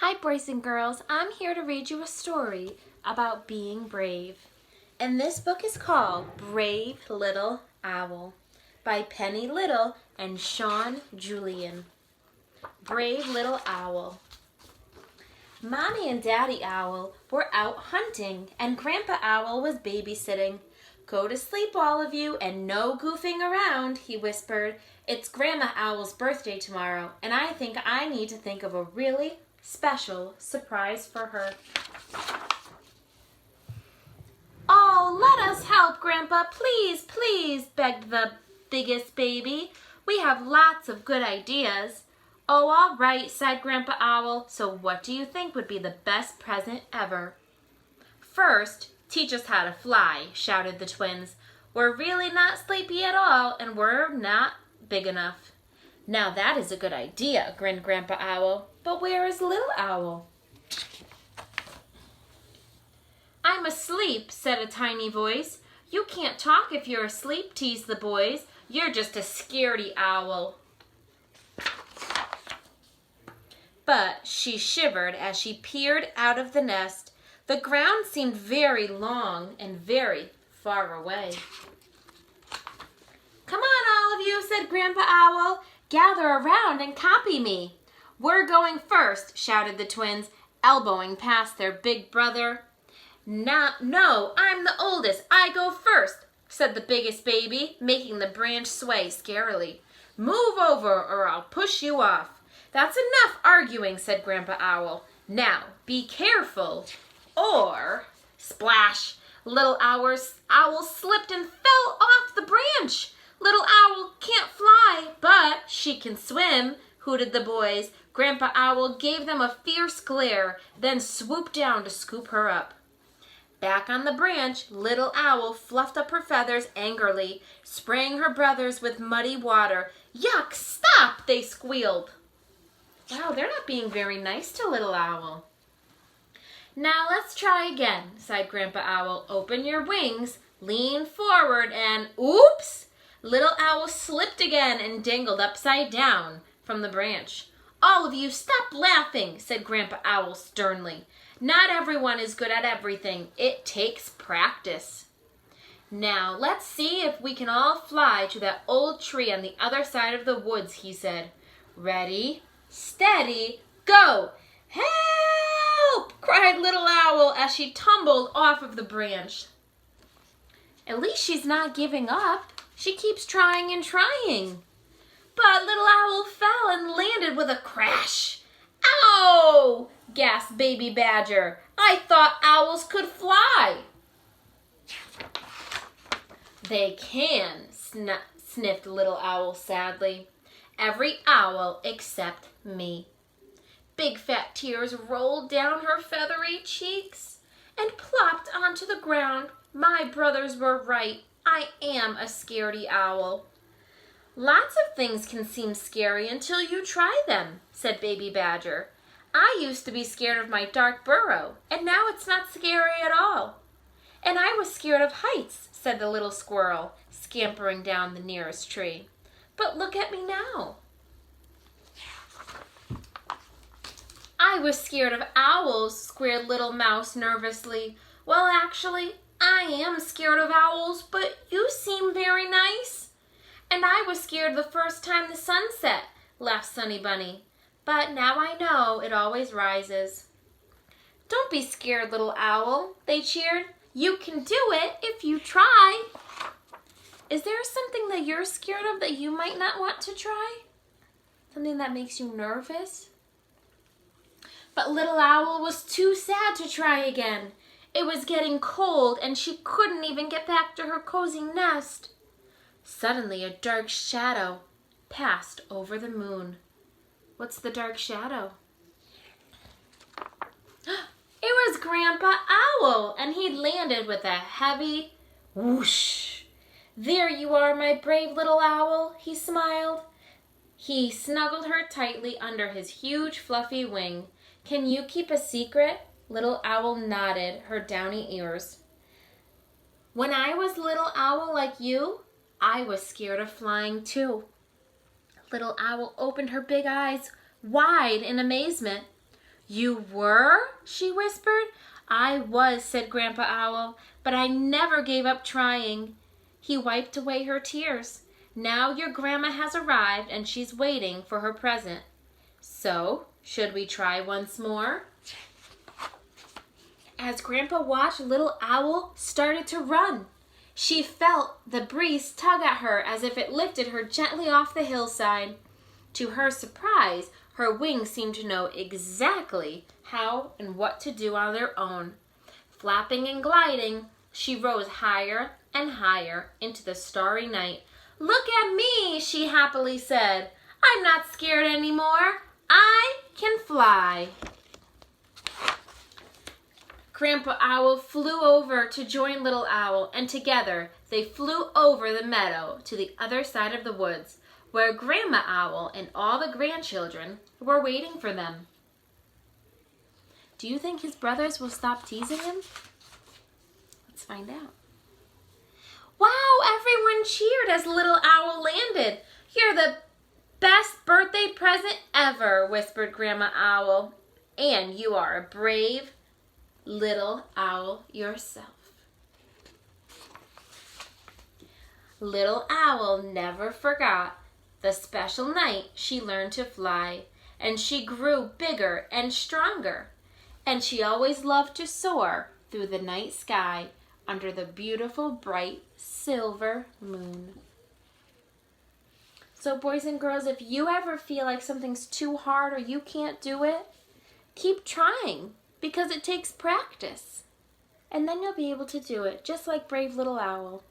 Hi, boys and girls. I'm here to read you a story about being brave. And this book is called Brave Little Owl by Penny Little and Sean Julian. Brave Little Owl. Mommy and Daddy Owl were out hunting and Grandpa Owl was babysitting. Go to sleep, all of you, and no goofing around, he whispered. It's Grandma Owl's birthday tomorrow, and I think I need to think of a really special surprise for her. Oh, let us help, Grandpa, please, please, begged the biggest baby. We have lots of good ideas. Oh, all right, sighed Grandpa Owl. So what do you think would be the best present ever? First, teach us how to fly, shouted the twins. We're really not sleepy at all, and we're not big enough. Now that is a good idea, grinned Grandpa Owl. But where is Little Owl? I'm asleep, said a tiny voice. You can't talk if you're asleep, teased the boys. You're just a scaredy owl. But she shivered as she peered out of the nest. The ground seemed very long and very far away. Come on, all of you, said Grandpa Owl. Gather around and copy me. We're going first, shouted the twins, elbowing past their big brother. No, I'm the oldest. I go first, said the biggest baby, making the branch sway scarily. Move over or I'll push you off. That's enough arguing, said Grandpa Owl. Now, be careful, or... Splash! Little Owl slipped and fell off the branch. Little Owl can't fly, but she can swim, hooted the boys. Grandpa Owl gave them a fierce glare, then swooped down to scoop her up. Back on the branch, Little Owl fluffed up her feathers angrily, spraying her brothers with muddy water. Yuck! Stop! They squealed. Wow, they're not being very nice to Little Owl. Now let's try again, sighed Grandpa Owl. Open your wings, lean forward, and oops! Little Owl slipped again and dangled upside down from the branch. All of you stop laughing, said Grandpa Owl sternly. Not everyone is good at everything. It takes practice. Now let's see if we can all fly to that old tree on the other side of the woods, he said. Ready, steady, go! Help! Cried Little Owl as she tumbled off of the branch. At least she's not giving up. She keeps trying and trying. But Little Owl fell and landed with a crash. Ow! Gasped Baby Badger. I thought owls could fly. They can, sniffed Little Owl sadly. Every owl except me. Big fat tears rolled down her feathery cheeks and plopped onto the ground. My brothers were right. I am a scaredy owl. Lots of things can seem scary until you try them, said Baby Badger. I used to be scared of my dark burrow, and now it's not scary at all. And I was scared of heights, said the little squirrel, scampering down the nearest tree. But look at me now. I was scared of owls, squealed Little Mouse nervously. Well, actually, I am scared of owls, but you seem very nice. And I was scared the first time the sun set, laughed Sunny Bunny. But now I know it always rises. Don't be scared, Little Owl, they cheered. You can do it if you try. Is there something that you're scared of that you might not want to try? Something that makes you nervous? But Little Owl was too sad to try again. It was getting cold and she couldn't even get back to her cozy nest. Suddenly a dark shadow passed over the moon. What's the dark shadow? It was Grandpa Owl, and he landed with a heavy whoosh. There you are, my brave little owl, he smiled. He snuggled her tightly under his huge fluffy wing. Can you keep a secret? Little Owl nodded her downy ears. When I was Little Owl like you, I was scared of flying too. Little Owl opened her big eyes wide in amazement. You were? She whispered. I was, said Grandpa Owl, but I never gave up trying. He wiped away her tears. Now your grandma has arrived and she's waiting for her present. So, should we try once more? As Grandpa watched, Little Owl started to run. She felt the breeze tug at her as if it lifted her gently off the hillside. To her surprise, her wings seemed to know exactly how and what to do on their own. Flapping and gliding, she rose higher and higher into the starry night. Look at me, she happily said. I'm not scared anymore. I can fly. Grandpa Owl flew over to join Little Owl, and together they flew over the meadow to the other side of the woods, where Grandma Owl and all the grandchildren were waiting for them. Do you think his brothers will stop teasing him? Let's find out. Wow, everyone cheered as Little Owl landed. You're the best birthday present ever, whispered Grandma Owl. And you are a brave little owl yourself. Little Owl never forgot the special night she learned to fly, and she grew bigger and stronger, and she always loved to soar through the night sky under the beautiful bright silver moon. So boys and girls, if you ever feel like something's too hard or you can't do it, keep trying, because it takes practice. And then you'll be able to do it, just like brave Little Owl.